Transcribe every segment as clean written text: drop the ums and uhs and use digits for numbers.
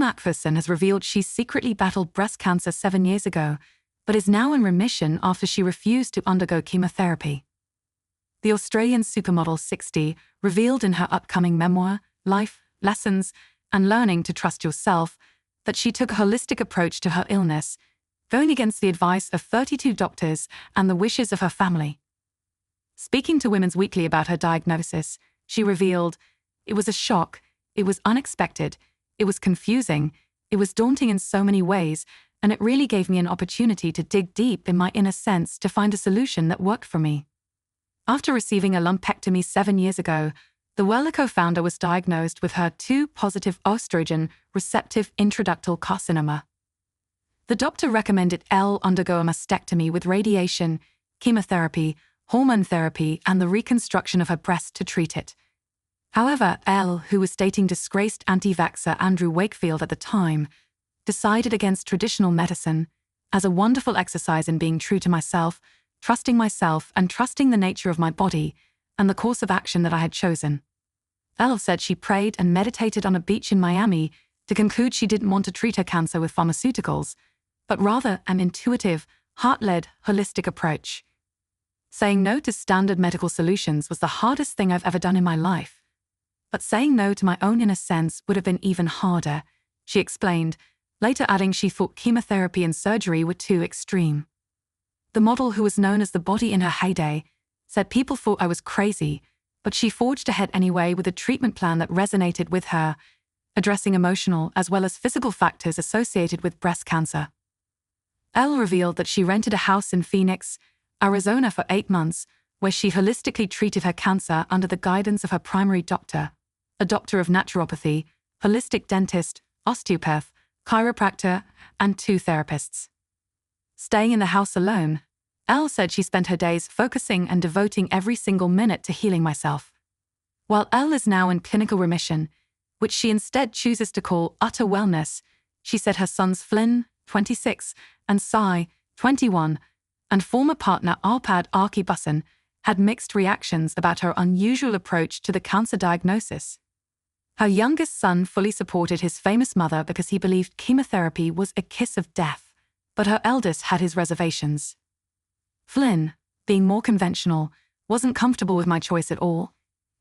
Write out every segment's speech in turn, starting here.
Macpherson has revealed she secretly battled breast cancer 7 years ago, but is now in remission after she refused to undergo chemotherapy. The Australian supermodel 60 revealed in her upcoming memoir, Life, Lessons, and Learning to Trust Yourself, that she took a holistic approach to her illness, going against the advice of 32 doctors and the wishes of her family. Speaking to Women's Weekly about her diagnosis, she revealed, "It was a shock, it was unexpected, it was confusing, it was daunting in so many ways, and it really gave me an opportunity to dig deep in my inner sense to find a solution that worked for me." After receiving a lumpectomy 7 years ago, the Wella co-founder was diagnosed with HER2-positive estrogen receptive intraductal carcinoma. The doctor recommended Elle undergo a mastectomy with radiation, chemotherapy, hormone therapy, and the reconstruction of her breast to treat it. However, Elle, who was dating disgraced anti-vaxxer Andrew Wakefield at the time, decided against traditional medicine as a wonderful exercise in being true to myself, and trusting the nature of my body and the course of action that I had chosen. Elle said she prayed and meditated on a beach in Miami to conclude she didn't want to treat her cancer with pharmaceuticals, but rather an intuitive, heart-led, holistic approach. Saying no to standard medical solutions was the hardest thing I've ever done in my life. But saying no to my own inner sense would have been even harder, she explained, later adding she thought chemotherapy and surgery were too extreme. The model, who was known as the body in her heyday, said people thought I was crazy, but she forged ahead anyway with a treatment plan that resonated with her, addressing emotional as well as physical factors associated with breast cancer. Elle revealed that she rented a house in Phoenix, Arizona for 8 months, where she holistically treated her cancer under the guidance of her primary doctor, a doctor of naturopathy, holistic dentist, osteopath, chiropractor, and 2 therapists. Staying in the house alone, Elle said she spent her days focusing and devoting every single minute to healing myself. While Elle is now in clinical remission, which she instead chooses to call utter wellness, she said her sons Flynn, 26, and Sai, 21, and former partner Arpad Archibusson had mixed reactions about her unusual approach to the cancer diagnosis. Her youngest son fully supported his famous mother because he believed chemotherapy was a kiss of death, but her eldest had his reservations. Flynn, being more conventional, wasn't comfortable with my choice at all.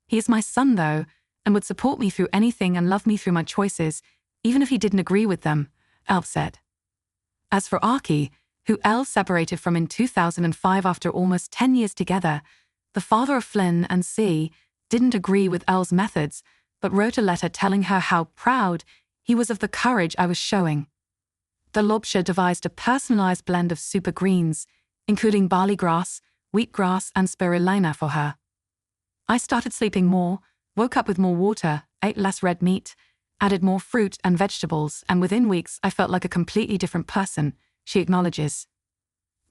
He is my son, though, and would support me through anything and love me through my choices, even if he didn't agree with them, Elle said. As for Archie, who Elle separated from in 2005 after almost 10 years together, the father of Flynn and C didn't agree with Elle's methods, but wrote a letter telling her how proud he was of the courage I was showing. The Lobsher devised a personalized blend of super greens, including barley grass, wheatgrass, and spirulina for her. I started sleeping more, woke up with more water, ate less red meat, added more fruit and vegetables, and within weeks I felt like a completely different person, she acknowledges.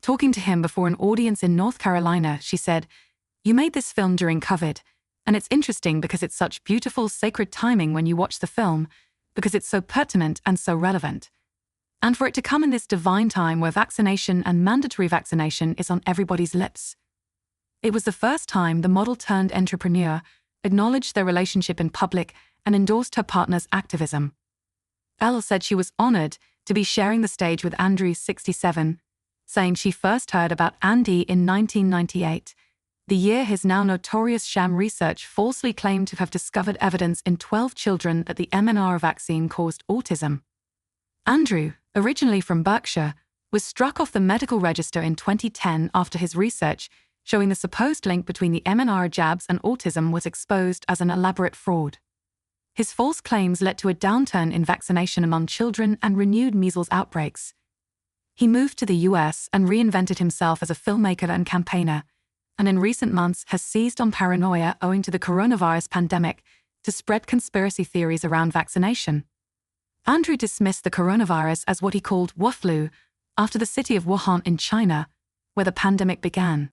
Talking to him before an audience in North Carolina, she said, "You made this film during COVID, and it's interesting because it's such beautiful, sacred timing when you watch the film, because it's so pertinent and so relevant. And for it to come in this divine time where vaccination and mandatory vaccination is on everybody's lips." It was the first time the model-turned-entrepreneur acknowledged their relationship in public and endorsed her partner's activism. Elle said she was honored to be sharing the stage with Andrew, 67, saying she first heard about Andy in 1998, the year his now notorious sham research falsely claimed to have discovered evidence in 12 children that the MMR vaccine caused autism. Andrew, originally from Berkshire, was struck off the medical register in 2010 after his research showing the supposed link between the MMR jabs and autism was exposed as an elaborate fraud. His false claims led to a downturn in vaccination among children and renewed measles outbreaks. He moved to the US and reinvented himself as a filmmaker and campaigner, and in recent months has seized on paranoia owing to the coronavirus pandemic to spread conspiracy theories around vaccination. Andrew dismissed the coronavirus as what he called Wu flu, after the city of Wuhan in China, where the pandemic began.